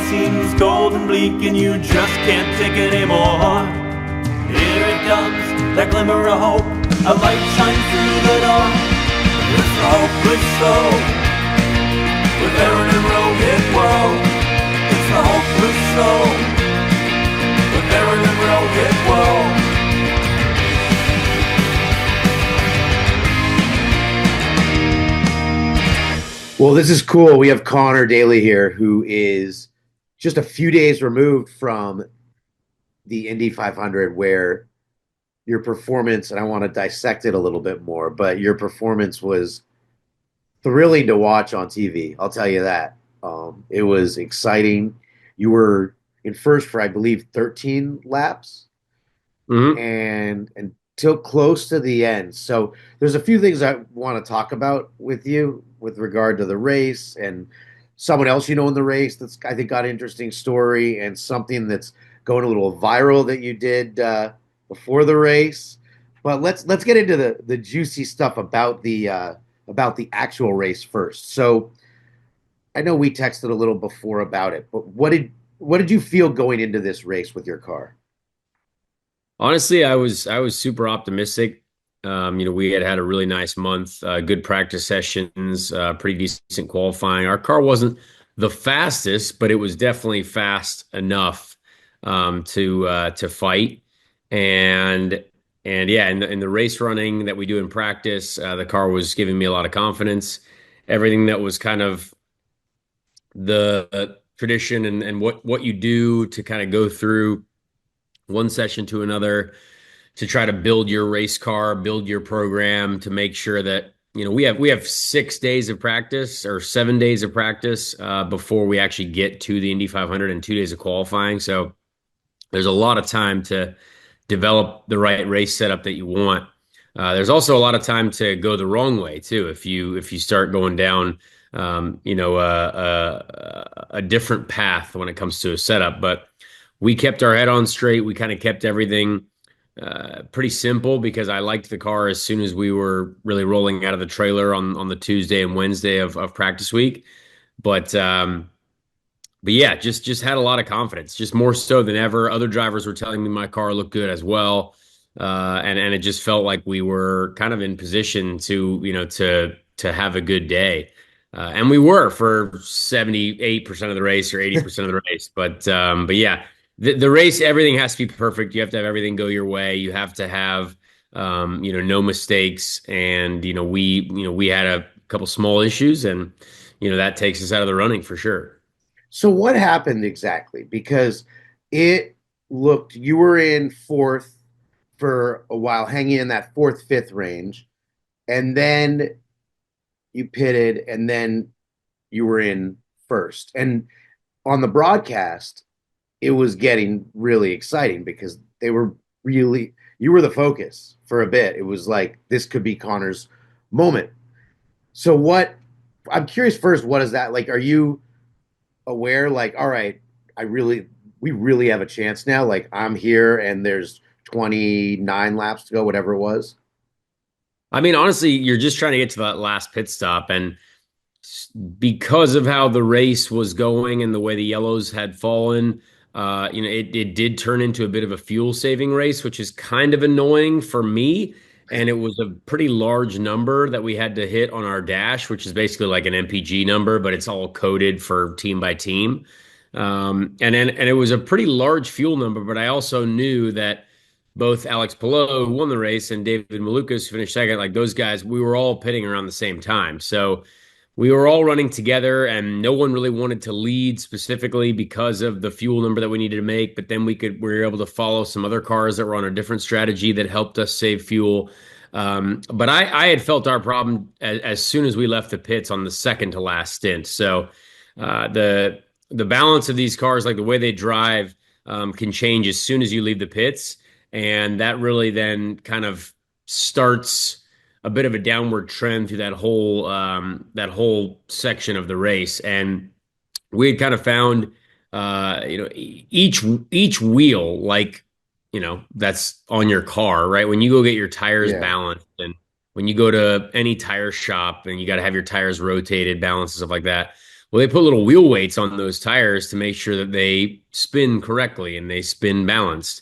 seems cold and bleak and you just can't take it anymore. Here it comes, that glimmer of hope, a light shines through the door. It's the hopeless soul, with Aaron and Rohit, whoa. It's the hopeless soul, with Aaron and Rohit, whoa. Well, this is cool. We have Conor Daly here, who is just a few days removed from the Indy 500, where your performance, and I want to dissect it a little bit more, but your performance was thrilling to watch on TV. I'll tell you that. It was exciting. You were in first for, I believe, 13 laps, and until close to the end. So there's a few things I want to talk about with you with regard to the race and someone else in the race that's, I think, got an interesting story, and something that's going a little viral that you did before the race. But let's get into the juicy stuff about the actual race first. So I know we texted a little before about it, but what did you feel going into this race with your car? Honestly, I was super optimistic. We had a really nice month, good practice sessions, pretty decent qualifying. Our car wasn't the fastest, but it was definitely fast enough to fight. And yeah, in the race running that we do in practice, the car was giving me a lot of confidence. Everything that was kind of the tradition and what you do to kind of go through one session to another to try to build your race car, build your program to make sure that, we have 6 days of practice or 7 days of practice before we actually get to the Indy 500 and 2 days of qualifying. So there's a lot of time to develop the right race setup that you want. There's also a lot of time to go the wrong way too. If you start going down, a different path when it comes to a setup, but we kept our head on straight. We kind of kept everything pretty simple because I liked the car as soon as we were really rolling out of the trailer on the Tuesday and Wednesday of practice week. But yeah, just had a lot of confidence, just more so than ever. Other drivers were telling me my car looked good as well. And it just felt like we were kind of in position to have a good day. And we were for 78% of the race or 80% of the race. But yeah, the race, everything has to be perfect. You have to have everything go your way. You have to have, no mistakes. And, we had a couple small issues, and, that takes us out of the running for sure. So what happened exactly? Because you were in fourth for a while, hanging in that fourth, fifth range, and then you pitted, and then you were in first. And on the broadcast, it was getting really exciting because you were the focus for a bit. It was like, this could be Conor's moment. So I'm curious first, what is that like? Are you aware, like, all right, we really have a chance now. Like, I'm here and there's 29 laps to go, whatever it was. I mean, honestly, you're just trying to get to that last pit stop. And because of how the race was going and the way the yellows had fallen, it did turn into a bit of a fuel saving race, which is kind of annoying for me. And it was a pretty large number that we had to hit on our dash, which is basically like an MPG number, but it's all coded for team by team. And it was a pretty large fuel number, but I also knew that both Alex Palou, who won the race, and David Malukas, who finished second, like those guys, we were all pitting around the same time. So we were all running together, and no one really wanted to lead specifically because of the fuel number that we needed to make. But then we were able to follow some other cars that were on a different strategy that helped us save fuel. But I had felt our problem as soon as we left the pits on the second to last stint. So the balance of these cars, like the way they drive, can change as soon as you leave the pits. And that really then kind of starts a bit of a downward trend through that whole section of the race. And we had kind of found, each wheel, like, that's on your car, right? When you go get your tires balanced, and when you go to any tire shop and you got to have your tires rotated, balanced, and stuff like that. Well, they put little wheel weights on those tires to make sure that they spin correctly and they spin balanced.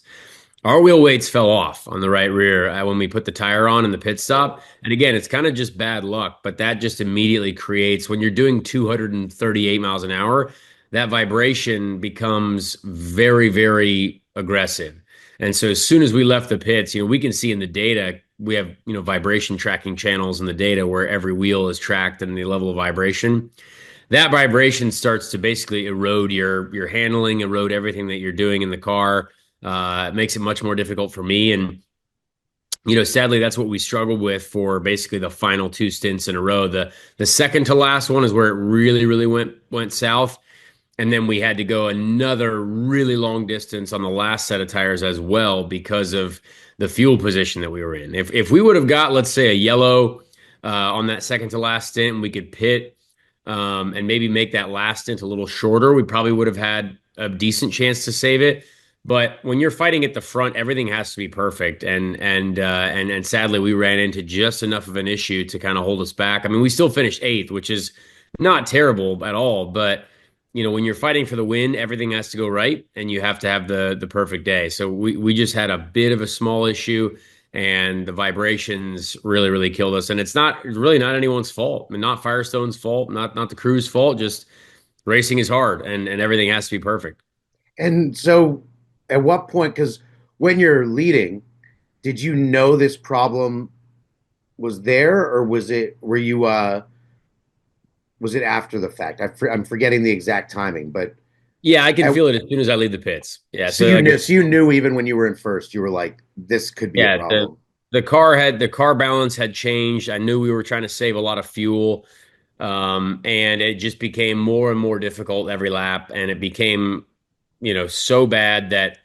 Our wheel weights fell off on the right rear when we put the tire on in the pit stop. And again, it's kind of just bad luck, but that just immediately creates, when you're doing 238 miles an hour, that vibration becomes very, very aggressive. And so as soon as we left the pits, we can see in the data, we have, vibration tracking channels in the data where every wheel is tracked and the level of vibration. That vibration starts to basically erode your handling, erode everything that you're doing in the car. It makes it much more difficult for me. And, sadly, that's what we struggled with for basically the final two stints in a row. The second to last one is where it really, really went south. And then we had to go another really long distance on the last set of tires as well because of the fuel position that we were in. If we would have got, let's say, a yellow on that second to last stint, and we could pit and maybe make that last stint a little shorter, we probably would have had a decent chance to save it. But when you're fighting at the front, everything has to be perfect, and sadly, we ran into just enough of an issue to kind of hold us back. I mean, we still finished eighth, which is not terrible at all, but when you're fighting for the win, everything has to go right, and you have to have the perfect day. So we just had a bit of a small issue, and the vibrations really, really killed us. And it's really not anyone's fault. I mean, not Firestone's fault, not the crew's fault. Just racing is hard, and everything has to be perfect. And so, at what point? Because when you're leading, did you know this problem was there, or was it? Were you? Was it after the fact? I'm forgetting the exact timing, but Yeah, I can feel it as soon as I leave the pits. Yeah, so you knew even when you were in first, you were like, this could be a problem. The car balance had changed. I knew we were trying to save a lot of fuel, and it just became more and more difficult every lap, and it became, so bad that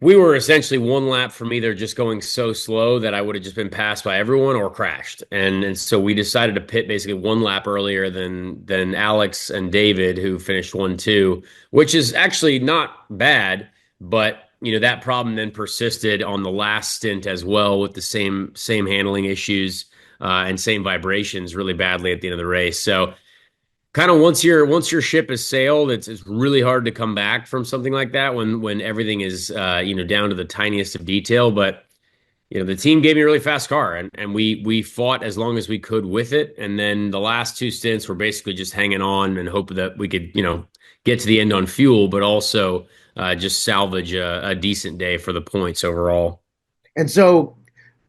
we were essentially one lap from either just going so slow that I would have just been passed by everyone or crashed. And so we decided to pit basically one lap earlier than Alex and David, who finished 1-2, which is actually not bad, but that problem then persisted on the last stint as well, with the same handling issues and same vibrations really badly at the end of the race. So kind of once your ship has sailed, it's really hard to come back from something like that when everything is down to the tiniest of detail. But the team gave me a really fast car, and we fought as long as we could with it. And then the last two stints were basically just hanging on and hope that we could get to the end on fuel, but also just salvage a decent day for the points overall. And so,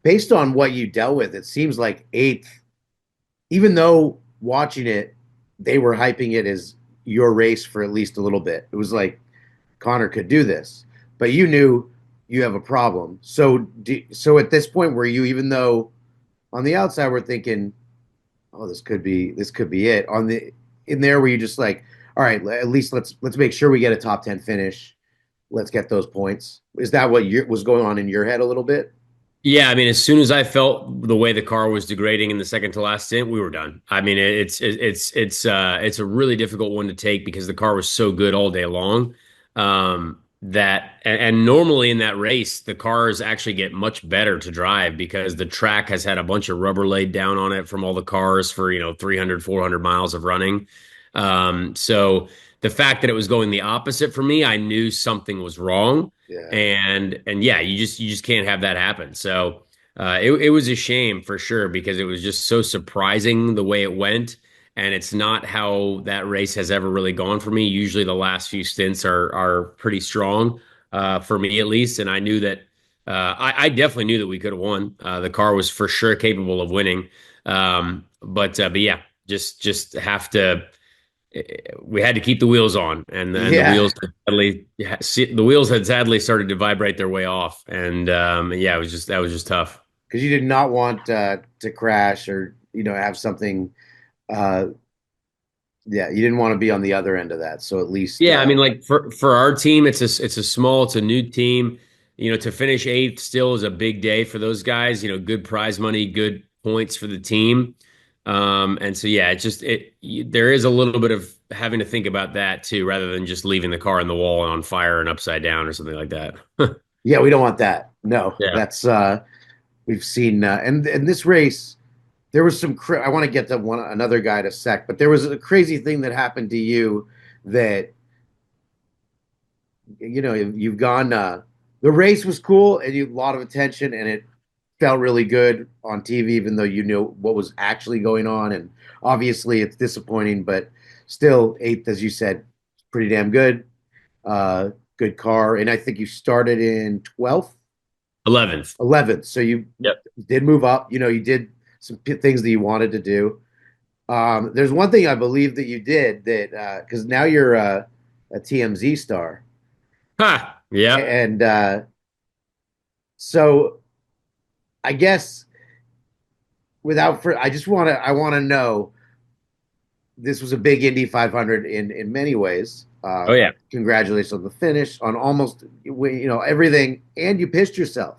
based on what you dealt with, it seems like eighth, even though watching it, they were hyping it as your race for at least a little bit. It was like Conor could do this, but you knew you have a problem. So at this point, were you, even though on the outside we're thinking, oh, this could be it, in there were you just like, all right, at least let's make sure we get a top 10 finish. Let's get those points. Is that what was going on in your head a little bit? Yeah, I mean, as soon as I felt the way the car was degrading in the second to last stint, we were done. I mean, it's a really difficult one to take because the car was so good all day long. And normally in that race, the cars actually get much better to drive because the track has had a bunch of rubber laid down on it from all the cars for 300, 400 miles of running. So the fact that it was going the opposite for me, I knew something was wrong. Yeah. And yeah, you just can't have that happen. So it was a shame for sure because it was just so surprising the way it went. And it's not how that race has ever really gone for me. Usually the last few stints are pretty strong for me at least. And I knew that I definitely knew that we could have won. The car was for sure capable of winning. But yeah, just have to. We had to keep the wheels on, and the wheels had sadly started to vibrate their way off, and yeah, that was just tough because you did not want to crash or have something. Yeah, you didn't want to be on the other end of that. So at least, I mean, like for our team, it's a new team. To finish eighth still is a big day for those guys. Good prize money, good points for the team. And so, yeah, there is a little bit of having to think about that too, rather than just leaving the car in the wall and on fire and upside down or something like that. Yeah, we don't want that. No, Yeah. that's we've seen, and this race, there was I want to get to another guy in a sec, but there was a crazy thing that happened to you that you've gone. The race was cool and you a lot of attention, and it felt really good on TV, even though you knew what was actually going on. And obviously, it's disappointing, but still, eighth, as you said, pretty damn good. Good car, and I think you started in 12th, 11th. 11th. So you Yep. did move up. You did some things that you wanted to do. There's one thing I believe that you did that because now you're a TMZ star, Ha. Yep. and so I guess I want to know. This was a big Indy 500 in many ways. Oh yeah. Congratulations on the finish, on almost everything, and you pissed yourself.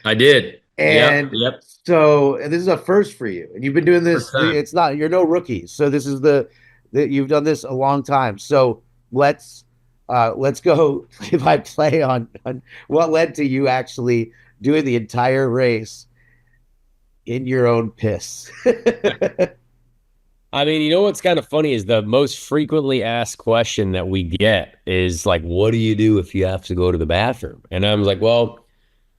I did. Yep. And Yep. so and this is a first for you, and you've been doing First this. time. It's not you're no rookie, so this is that you've done this a long time. So let's go play by play on what led to you actually doing the entire race in your own piss. I mean, you know what's kind of funny is the most frequently asked question that we get is like, what do you do if you have to go to the bathroom? And I'm like, well,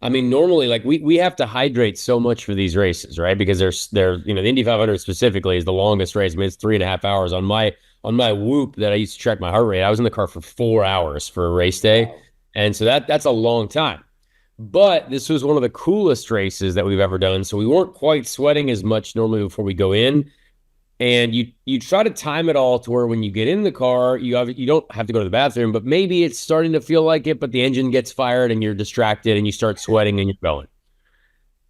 I mean, normally, like we have to hydrate so much for these races, right? Because the Indy 500 specifically is the longest race. I mean, it's 3.5 hours. On my Whoop that I used to track my heart rate, I was in the car for 4 hours for a race day, Wow. and so that's a long time. But this was one of the coolest races that we've ever done, so we weren't quite sweating as much normally before we go in. And you try to time it all to where when you get in the car, you don't have to go to the bathroom, but maybe it's starting to feel like it, but the engine gets fired and you're distracted and you start sweating and you're going.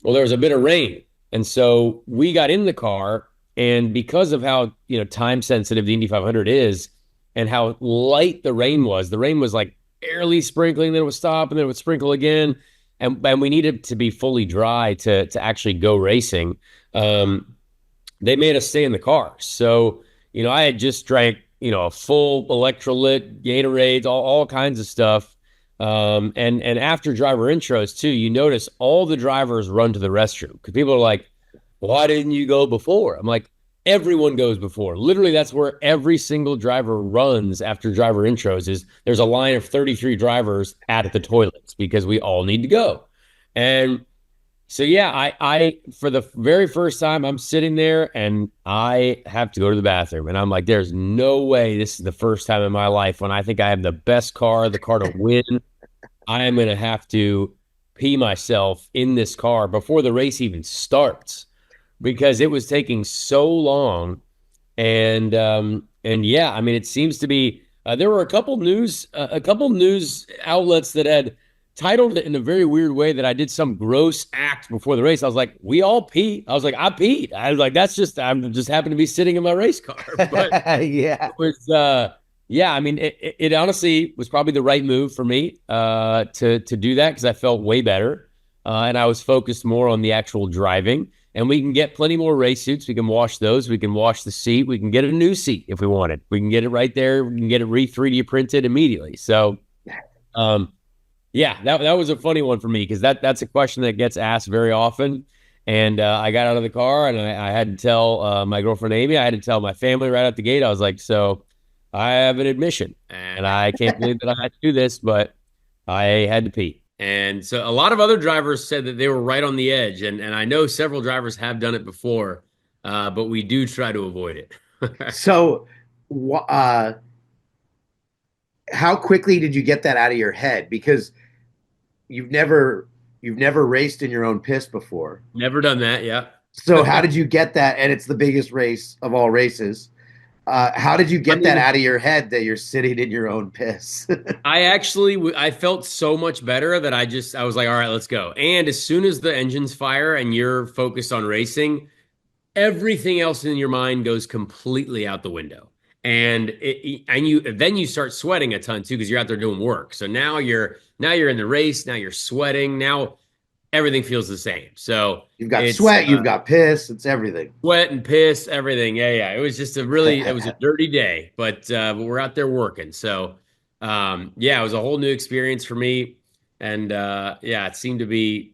Well, there was a bit of rain. And so we got in the car, and because of how, time sensitive the Indy 500 is and how light the rain was like barely sprinkling, then it would stop and then it would sprinkle again. And we needed to be fully dry to actually go racing. They made us stay in the car. So, I had just drank, a full electrolyte, Gatorades, all kinds of stuff. And after driver intros too, you notice all the drivers run to the restroom because people are like, why didn't you go before? I'm like, everyone goes before. Literally, that's where every single driver runs after driver intros is there's a line of 33 drivers at the toilets because we all need to go. And so yeah, I for the very first time I'm sitting there and I have to go to the bathroom, and I'm like, there's no way this is the first time in my life when I think I have the best car, the car to win. I am gonna have to pee myself in this car before the race even starts because it was taking so long. And yeah, I mean, it seems to be there were a couple news outlets that had titled it in a very weird way that I did some gross act before the race. I was like, we all pee. I was like, I peed. I was like, I'm just happen to be sitting in my race car. But Yeah. it was, yeah, I mean, it honestly was probably the right move for me to do that because I felt way better. And I was focused more on the actual driving. And we can get plenty more race suits. We can wash those. We can wash the seat. We can get a new seat if we wanted. We can get it right there. We can get it 3D printed immediately. So, yeah, that was a funny one for me because that's a question that gets asked very often. And I got out of the car and I had to tell my girlfriend Amy, I had to tell my family right out the gate. I was like, so I have an admission and I can't believe that I had to do this, but I had to pee. And so a lot of other drivers said that they were right on the edge. And I know several drivers have done it before, but we do try to avoid it. So, how quickly did you get that out of your head? Because you've never raced in your own piss before. Never done that. Yeah. So how did you get that? And it's the biggest race of all races. How did you get that out of your head that you're sitting in your own piss? I felt so much better that I was like, all right, let's go. And as soon as the engines fire and you're focused on racing, everything else in your mind goes completely out the window. And then you start sweating a ton too because you're out there doing work. So now you're in the race, now you're sweating, now everything feels the same. So you've got sweat, you've got piss, it's everything. Sweat and piss, everything. Yeah. It was just it was a dirty day, but we're out there working. So yeah, it was a whole new experience for me. And yeah, it seemed to be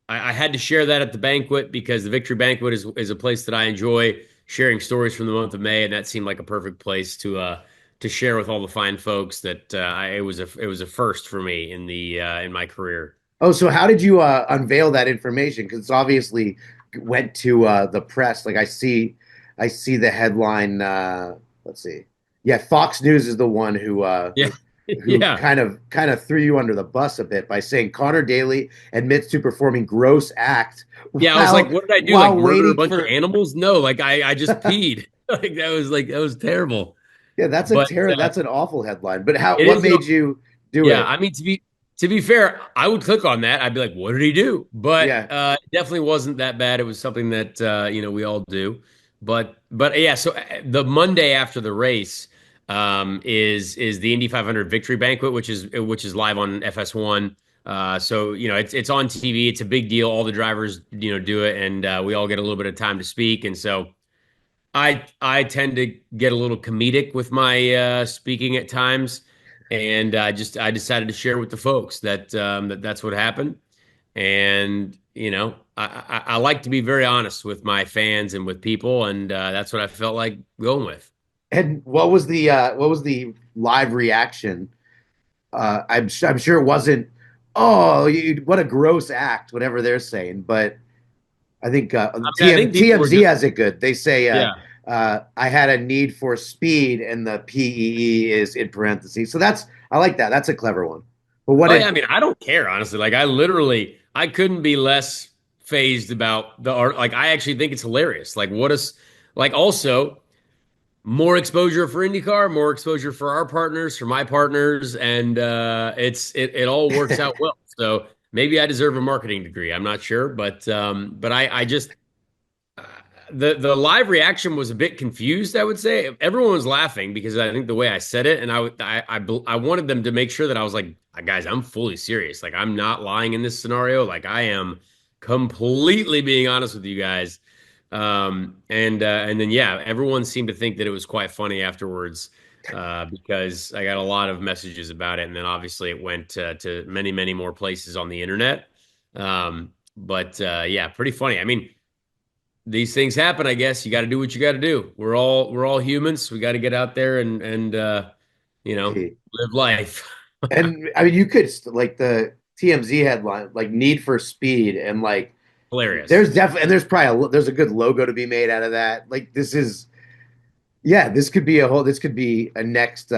I had to share that at the banquet because the Victory Banquet is a place that I enjoy sharing stories from the month of May, and that seemed like a perfect place to share with all the fine folks that it was a first for me in my career. Oh, so how did you unveil that information? Because it's obviously went to the press. Like I see the headline. Let's see. Yeah, Fox News is the one Yeah, who yeah, kind of threw you under the bus a bit by saying Conor Daly admits to performing gross act yeah. I was like, what did I do? Like while murder a waiting bunch of for. animals? No, I just peed. Like that was terrible. Yeah, But that's an awful headline. But how it what is made you do Yeah, it? I mean to be fair, I would click on that. I'd be like, "What did he do?" But Yeah. it definitely wasn't that bad. It was something that we all do. But yeah, so the Monday after the race is the Indy 500 Victory Banquet, which is live on FS1. So it's on TV. It's a big deal. All the drivers do it, and we all get a little bit of time to speak. And so I tend to get a little comedic with my speaking at times, and I decided to share with the folks that's what happened, and I like to be very honest with my fans and with people, and that's what I felt like going with. And what was the live reaction? I'm sure it wasn't. Oh, what a gross act, whatever they're saying. But I think I mean, I think people were TMZ just has it good. They say yeah. I had a need for speed, and the PEE is in parentheses. So that's I like that. That's a clever one. But what Oh yeah, I did mean, I don't care honestly. Like I couldn't be less phased about the art. Like I actually think it's hilarious. Like what is like also. More exposure for IndyCar, more exposure for our partners, for my partners, and it all works out well. So maybe I deserve a marketing degree. I'm not sure, but I just uh, the live reaction was a bit confused. I would say everyone was laughing because I think the way I said it, and I wanted them to make sure that I was like, guys, I'm fully serious. Like I'm not lying in this scenario. Like I am completely being honest with you guys. And then yeah, everyone seemed to think that it was quite funny afterwards because I got a lot of messages about it, and then obviously it went to many more places on the internet. But yeah, pretty funny. I mean, these things happen. I guess you got to do what you got to do. We're all humans. We got to get out there and live life. and I mean you could like the TMZ headline like need for speed and like Hilarious. there's definitely and there's probably there's a good logo to be made out of that. Like this is yeah, this could be a next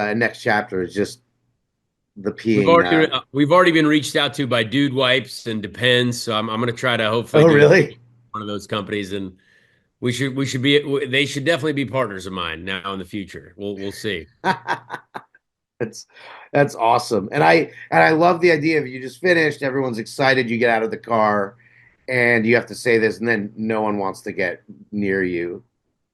chapter is just the peeing. We've already been reached out to by Dude Wipes and Depends, so I'm gonna try to hopefully Oh, get a really? one of those companies, and we should be they should definitely be partners of mine now in the future. We'll see. That's that's awesome. And I love the idea of you just finished, everyone's excited, you get out of the car and you have to say this and then no one wants to get near you.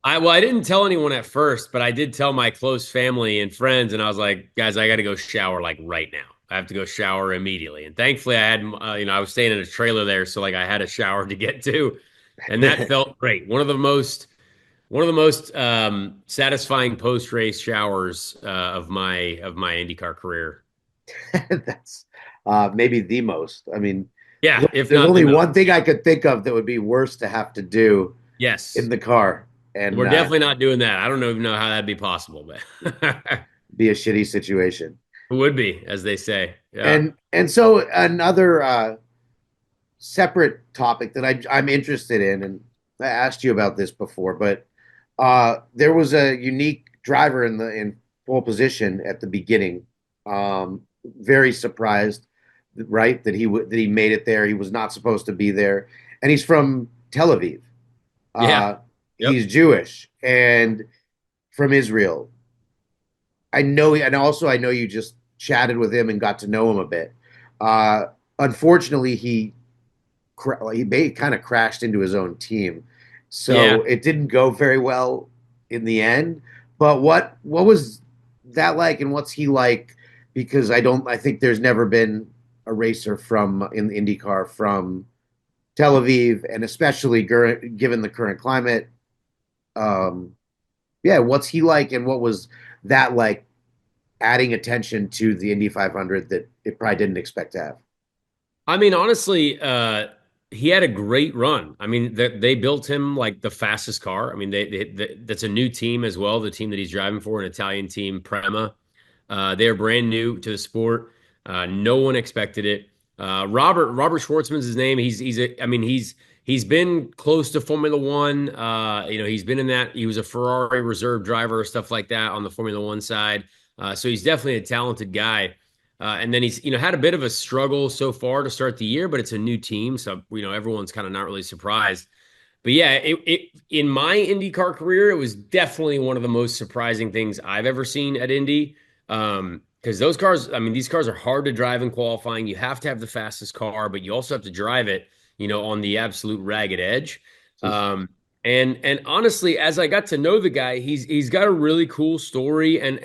I didn't tell anyone at first, but I did tell my close family and friends, and I was like, guys, I got to go shower like right now. I have to go shower immediately. And thankfully, I had I was staying in a trailer there, so like I had a shower to get to, and that felt great. One of the most satisfying post race showers of my IndyCar career. That's maybe the most. I mean, Yeah, if there's not the only most. one thing I could think of that would be worse to have to do in Yes, the car and we're definitely not doing that. I don't even know how that'd be possible, but be a shitty situation. it would be, as they say. Yeah. And so another separate topic that I'm interested in, and I asked you about this before, but there was a unique driver in pole position at the beginning. Very surprised, right, that that he made it there. He was not supposed to be there, and he's from Tel Aviv. Yeah. Uh, Yep. he's Jewish and from Israel. I know, and also I know you just chatted with him and got to know him a bit. Uh, Unfortunately, he kind of crashed into his own team, so Yeah. it didn't go very well in the end. But what was that like, and what's he like? Because I think there's never been a racer from in the IndyCar from Tel Aviv, and especially given the current climate. Um, yeah, what's he like, and what was that like? Adding attention to the Indy 500 that it probably didn't expect to have. I mean, honestly, he had a great run. I mean, they built him like the fastest car. I mean, that's a new team as well. The team that he's driving for, an Italian team, Prema. They're brand new to the sport. No one expected it. Robert Schwartzman's his name. I mean, he's been close to Formula One. He's been in that. He was a Ferrari reserve driver, stuff like that on the Formula One side. So he's definitely a talented guy. And then he's had a bit of a struggle so far to start the year, but it's a new team, so everyone's kind of not really surprised. But yeah, it in my IndyCar career, it was definitely one of the most surprising things I've ever seen at Indy. Because those cars, I mean, these cars are hard to drive in qualifying. You have to have the fastest car, but you also have to drive it, on the absolute ragged edge. Um, and honestly, as I got to know the guy, he's got a really cool story, and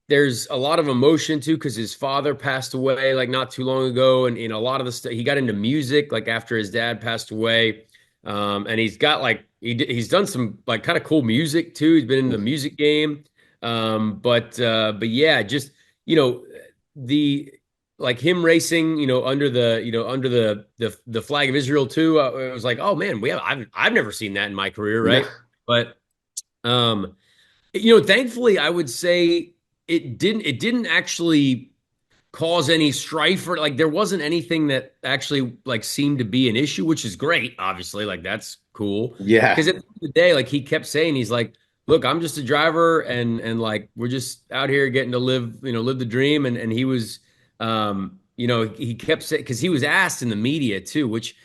there's a lot of emotion too because his father passed away like not too long ago, and a lot of the stuff he got into music like after his dad passed away, and he's got like he's done some like kind of cool music too. He's been in the music game, but yeah, just you know the like him racing, under the flag of Israel too. It was like, oh man, I've never seen that in my career, No. right? But um, thankfully, I would say it didn't actually cause any strife or like there wasn't anything that actually like seemed to be an issue, which is great, obviously. Like that's cool. Yeah. Because at the end of the day, like he kept saying, he's like, look, I'm just a driver and like we're just out here getting to live the dream. And he was he kept saying because he was asked in the media too, which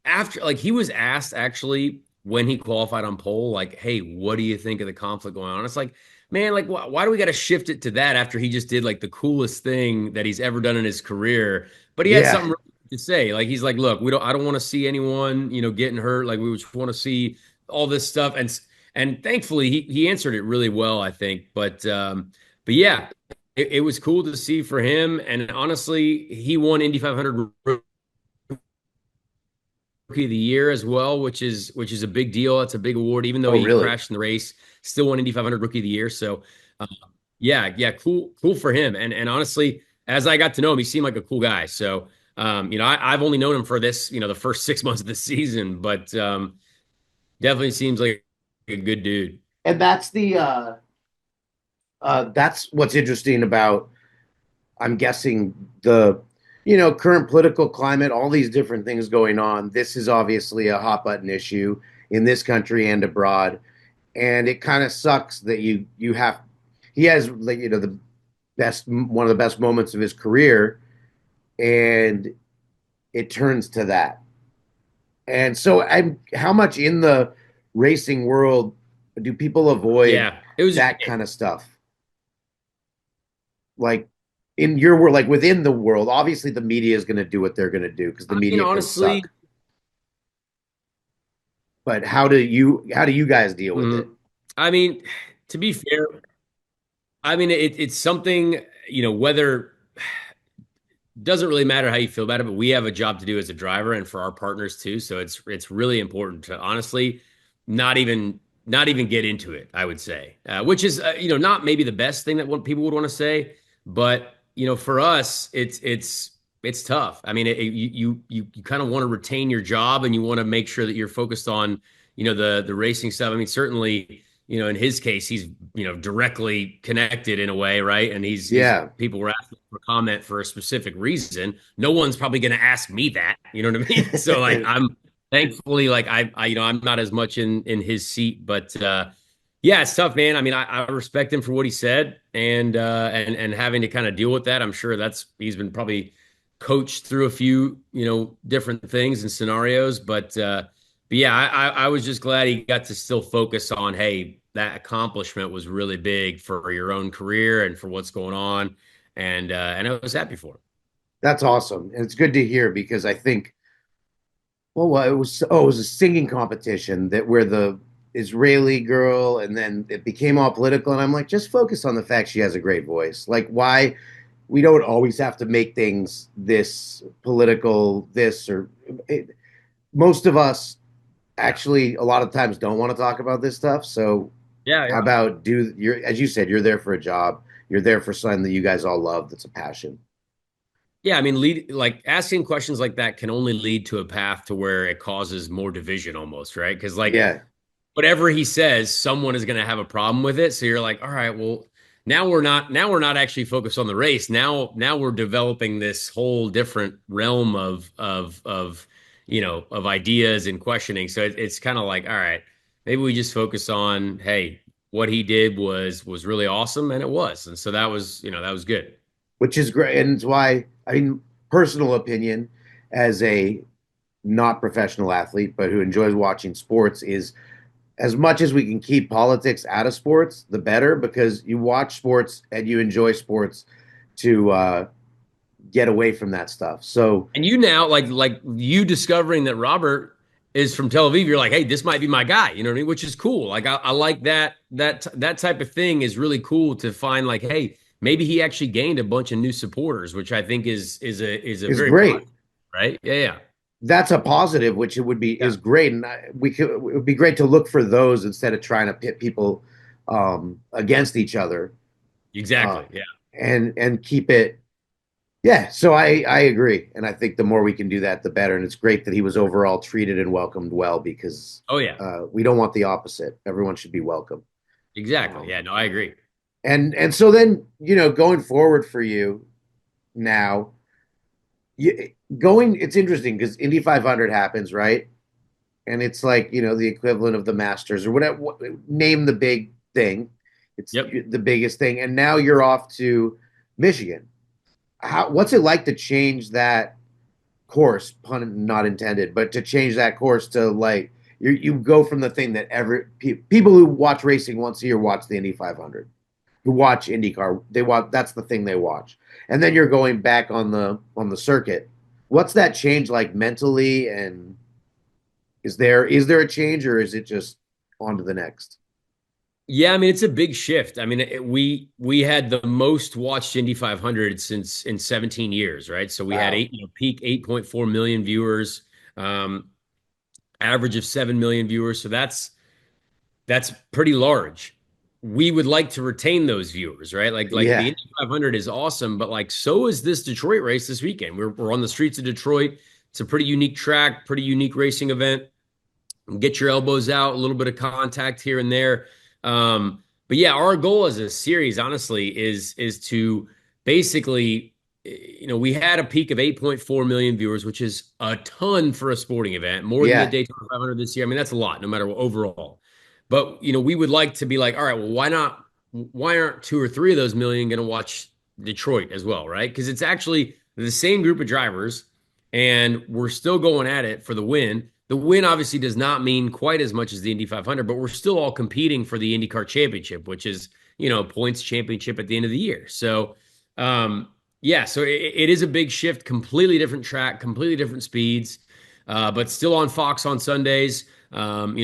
after like he was asked actually when he qualified on pole, like, hey, what do you think of the conflict going on? It's like, man, like, why do we got to shift it to that after he just did like the coolest thing that he's ever done in his career? But he had Yeah. something really to say. Like, he's like, look, I don't want to see anyone, getting hurt. Like, we just want to see all this stuff. And thankfully, he answered it really well, I think. But yeah, it was cool to see for him. And honestly, he won Indy 500 Rookie of the Year as well, which is a big deal. That's a big award, even though Oh, he really? crashed in the race, still won Indy 500 Rookie of the Year. So, uh, yeah, cool for him. And honestly, as I got to know him, he seemed like a cool guy. So, I've only known him for this, the first 6 months of the season, but definitely seems like a good dude. And that's what's interesting about, I'm guessing, the current political climate, all these different things going on. This is obviously a hot button issue in this country and abroad, and it kind of sucks that you have he has, like, the best one of the best moments of his career, and it turns to that. And so, how much in the racing world do people avoid Yeah, it was. that kind of stuff? Like, in your world, like within the world, obviously the media is going to do what they're going to do because the I mean, media can honestly, suck. But how do you guys deal with it? mhm. I mean, to be fair, I mean it's something whether doesn't really matter how you feel about it, but we have a job to do as a driver and for our partners too. So it's really important to honestly not even not even get into it. I would say, which is not maybe the best thing that what people would want to say, but for us, it's tough. I mean, you kind of want to retain your job and you want to make sure that you're focused on the racing stuff. I mean, certainly in his case, he's directly connected in a way, right? And he's Yeah. people were asking for comment for a specific reason. No one's probably going to ask me that. You know what I mean? So like, I'm thankfully like I I'm not as much in his seat, but yeah, it's tough, man. I mean, I respect him for what he said, and having to kind of deal with that. I'm sure he's been probably coached through a few different things and scenarios, but yeah, I was just glad he got to still focus on, hey, that accomplishment was really big for your own career and for what's going on, and I was happy for him. That's awesome. And it's good to hear because I think, well, it was a singing competition that where the Israeli girl, and then it became all political, and I'm like, just focus on the fact she has a great voice. Like, why we don't always have to make things this political, this or it, most of us Yeah, actually a lot of times don't want to talk about this stuff. So yeah, how yeah. about as you said, you're there for a job, you're there for something that you guys all love, that's a passion. Yeah, I mean, like asking questions like that can only lead to a path to where it causes more division almost, right? Because like Yeah, whatever he says, someone is going to have a problem with it. So you're like, all right, well, now we're not actually focused on the race. Now we're developing this whole different realm of ideas and questioning. So it's kind of like, all right, maybe we just focus on, hey, what he did was really awesome, and it was, and so that was good. which is great, and it's why I mean, personal opinion as a not professional athlete, but who enjoys watching sports is as much as we can keep politics out of sports, the better, because you watch sports and you enjoy sports to get away from that stuff. So And you now like you discovering that Robert is from Tel Aviv, you're like, hey, this might be my guy. You know what I mean? Which is cool. Like I like that type of thing is really cool to find like, hey, maybe he actually gained a bunch of new supporters, which I think is a is very great. positive, right? Yeah, yeah. That's a positive, which it would be Yeah. is great, and it would be great to look for those instead of trying to pit people against each other, uh, Exactly. Yeah. and keep it. Yeah, so I agree, and I think the more we can do that, the better. And it's great that he was overall treated and welcomed well because Oh yeah. we don't want the opposite. Everyone should be welcome. Exactly. Um, Yeah, no, I agree. and so then going forward for you now, it's interesting because Indy 500 happens, right? And it's like the equivalent of the Masters or whatever. Name the big thing. It's Yep. the biggest thing, and now you're off to Michigan. What's it like to change that course, pun not intended, but to change that course to like you go from the thing that people who watch racing once a year watch the Indy 500, who watch IndyCar, they watch that's the thing they watch, and then you're going back on the circuit. What's that change like mentally, and is there a change, or is it just on to the next? Yeah, I mean it's a big shift. I mean we had the most watched Indy 500 since in 17 years, right? So we had Wow. peak 8.4 million viewers, um, average of 7 million viewers. So that's pretty large. We would like to retain those viewers, right? Like the Yeah. Indy 500 is awesome, but like so is this Detroit race this weekend. We're on the streets of Detroit. It's a pretty unique track, pretty unique racing event. Get your elbows out, a little bit of contact here and there. But yeah, our goal as a series, honestly, is to basically, we had a peak of 8.4 million viewers, which is a ton for a sporting event, more than the Yeah. Daytona 500 this year. I mean, that's a lot, no matter what overall. But we would like to be like, all right, well, why not? Why aren't two or three of those million going to watch Detroit as well, right? Because it's actually the same group of drivers, and we're still going at it for the win. The win obviously does not mean quite as much as the Indy 500, but we're still all competing for the IndyCar championship, which is, points championship at the end of the year. So, yeah, so it is a big shift, completely different track, completely different speeds, but still on Fox on Sundays.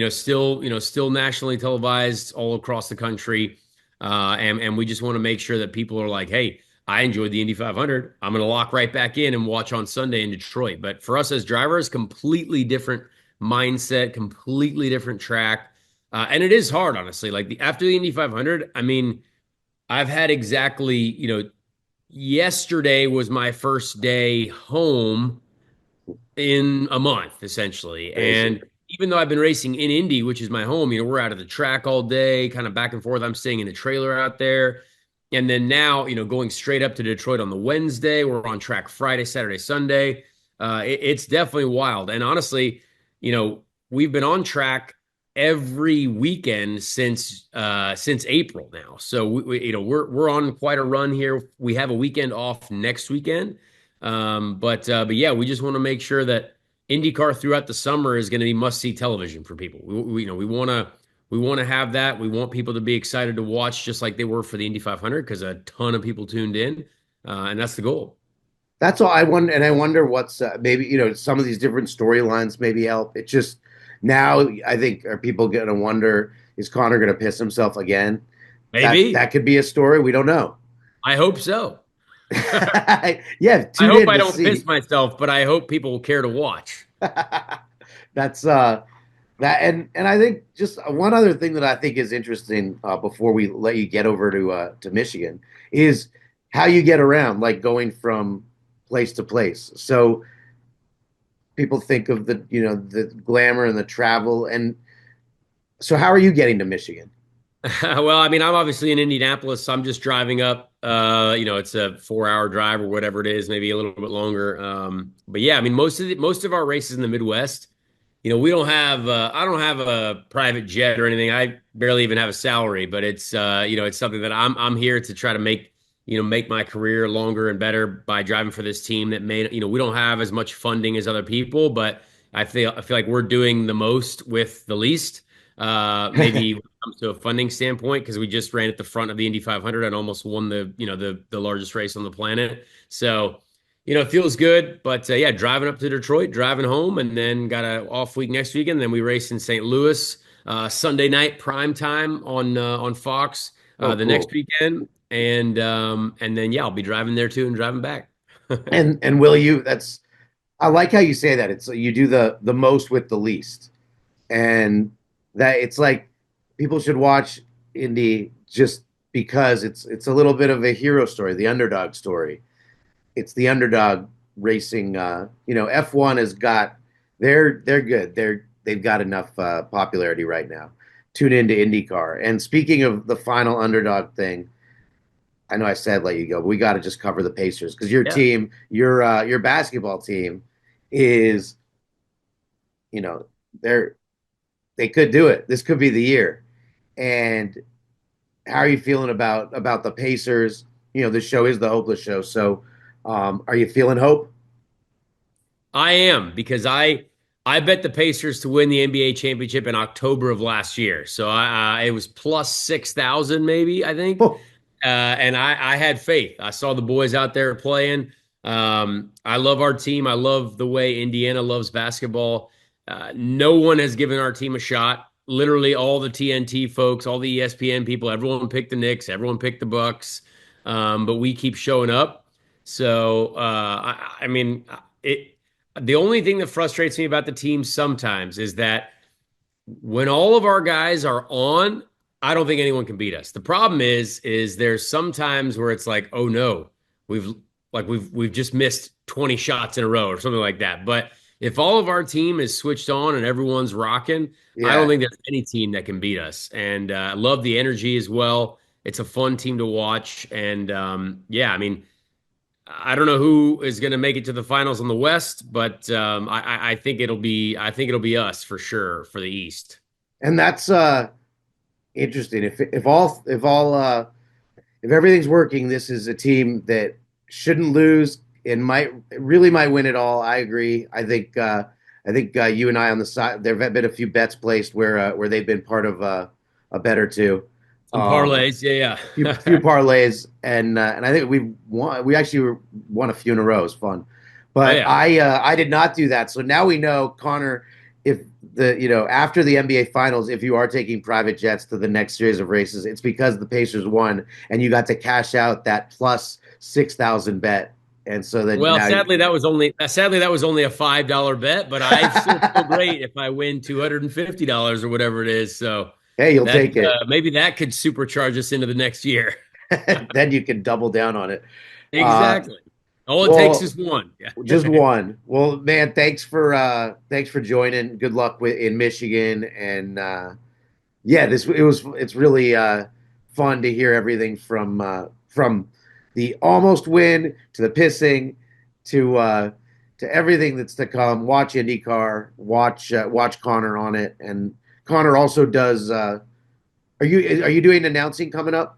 Still nationally televised all across the country, and we just want to make sure that people are like, hey, I enjoyed the Indy 500. I'm going to lock right back in and watch on Sunday in Detroit. But for us as drivers, completely different mindset, completely different track. And it is hard, honestly. Like after the Indy 500, I mean, I've had exactly, yesterday was my first day home in a month, essentially. Crazy. And even though I've been racing in Indy, which is my home, we're out of the track all day, kind of back and forth. I'm staying in a trailer out there. And then now, going straight up to Detroit on the Wednesday. We're on track Friday, Saturday, Sunday. It's definitely wild. And honestly, we've been on track every weekend since April now. So we're on quite a run here. We have a weekend off next weekend. But yeah, we just want to make sure that IndyCar throughout the summer is going to be must-see television for people. We want to have that. We want people to be excited to watch just like they were for the Indy 500 because a ton of people tuned in, and that's the goal. That's all I wonder, and I wonder what's maybe some of these different storylines maybe help. It just now I think are people going to wonder, is Connor going to piss himself again? That Maybe. could be a story. We don't know. I hope so. Yeah, I tune hope in I to don't piss see. myself, but I hope people will care to watch. That's that and I think just one other thing that I think is interesting before we let you get over to Michigan is how you get around, like going from place to place. So people think of the glamour and the travel. And so how are you getting to Michigan? Well, I mean, I'm obviously in Indianapolis, so I'm just driving up. It's a 4 hour drive or whatever it is, maybe a little bit longer. But yeah, I mean, most of our races in the Midwest, we don't have. I don't have a private jet or anything. I barely even have a salary, but it's something that I'm here to try to make my career longer and better by driving for this team that we don't have as much funding as other people, but I feel like we're doing the most with the least. Maybe when it comes to a funding standpoint, because we just ran at the front of the Indy 500 and almost won the largest race on the planet. So, it feels good. But yeah, driving up to Detroit, driving home, and then got a off week next weekend. Then we race in St. Louis Sunday night prime time on Fox Oh, the next cool. weekend, and then yeah, I'll be driving there too and driving back. And will you? I like how you say that. It's you do the most with the least, and that it's like people should watch Indy just because it's a little bit of a hero story, the underdog story. It's the underdog racing. F1 has got they're good. They've got enough popularity right now. Tune into IndyCar. And speaking of the final underdog thing, I know I said let you go, but we got to just cover the Pacers because your Yeah. team, your basketball team, is you know they're they could do it. This could be the year. And how are you feeling about the Pacers? The show is the hopeless show. So, are you feeling hope? I am because I bet the Pacers to win the NBA championship in October of last year. So it was plus 6,000 maybe, I think. Oh, And I had faith. I saw the boys out there playing. I love our team. I love the way Indiana loves basketball. No one has given our team a shot. Literally, all the TNT folks, all the ESPN people, everyone picked the Knicks, everyone picked the Bucks, but we keep showing up. So, I mean, it. The only thing that frustrates me about the team sometimes is that when all of our guys are on, I don't think anyone can beat us. The problem is there's sometimes where it's like, oh no, we've we've just missed 20 shots in a row or something like that. But if all of our team is switched on and everyone's rocking, I don't yeah. think there's any team that can beat us. And I love the energy as well. It's a fun team to watch. And yeah, I mean, I don't know who is going to make it to the finals in the West, but I think it'll be us for sure for the East. And that's interesting. If everything's working, this is a team that shouldn't lose and might win it all. I agree. I think you and I on the side. There have been a few bets placed where they've been part of a bet or two. Some parlays, yeah, Few yeah. parlays, and I think we won. We actually won a few in a row. It was fun, Oh but yeah. I did not do that. So now we know, Connor, if after the NBA Finals, if you are taking private jets to the next series of races, it's because the Pacers won, and you got to cash out that plus 6,000 bet, and so then Well, now you, sadly that was only a $5 bet, but I still feel great if I win $250 or whatever it is. So hey, you'll that take it. maybe that could supercharge us into the next year. Then you can double down on it. Uh, Exactly. All it takes well, is one. Yeah. just one. Well, man, thanks for joining. Good luck in Michigan, and yeah, it's really fun to hear everything from the almost win to the pissing to everything that's to come. Watch IndyCar, watch Connor on it, and Connor also does. Are you doing announcing coming up?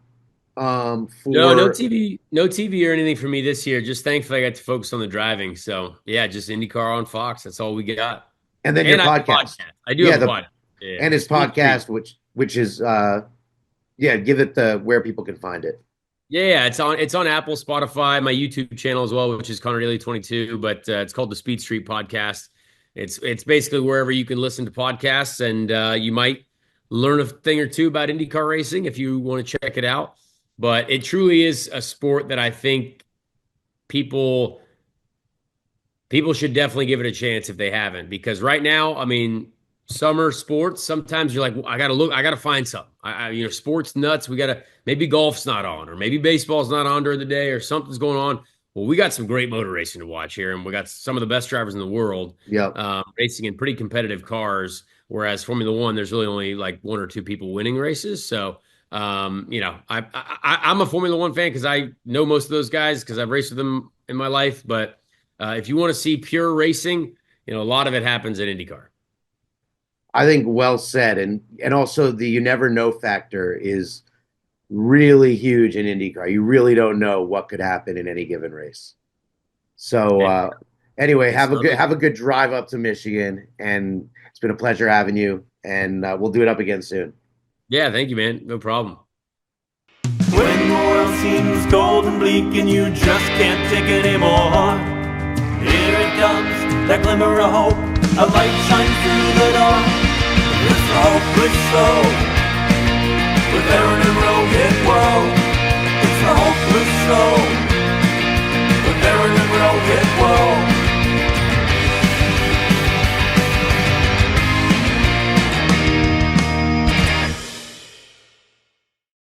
No, no For TV, no TV or anything for me this year. Just thankfully I got to focus on the driving. So yeah, just IndyCar on Fox. That's all we got. and then your And I have a podcast. podcast. I do Yeah, have a the podcast. Yeah. and his Speed Street. podcast, which is yeah, give it the where people can find it. Yeah, yeah, it's on Apple, Spotify, my YouTube channel as well, which is Conor Daly 22, but it's called the Speed Street Podcast. It's basically wherever you can listen to podcasts, and you might learn a thing or two about IndyCar racing if you want to check it out. But it truly is a sport that I think people people should definitely give it a chance if they haven't, because right now, I mean, summer sports, sometimes you're like, "Well, I gotta find something. Sports nuts. We gotta, maybe golf's not on, or maybe baseball's not on during the day, or something's going on. Well, we got some great motor racing to watch here, and we got some of the best drivers in the world Yep. racing in pretty competitive cars. Whereas Formula One, there's really only like one or two people winning races. So, I'm a Formula One fan because I know most of those guys because I've raced with them in my life. But if you want to see pure racing, a lot of it happens at IndyCar. I think well said. And also the you never know factor is really huge in IndyCar. You really don't know what could happen in any given race. So anyway, have a good drive up to Michigan, and it's been a pleasure having you. And we'll do it up again soon. Yeah, thank you, man. No problem. When the world seems cold and bleak and you just can't take it anymore, here it comes, that glimmer of hope. A light shines through the door. It's hopeless slow with Aaron and Rose.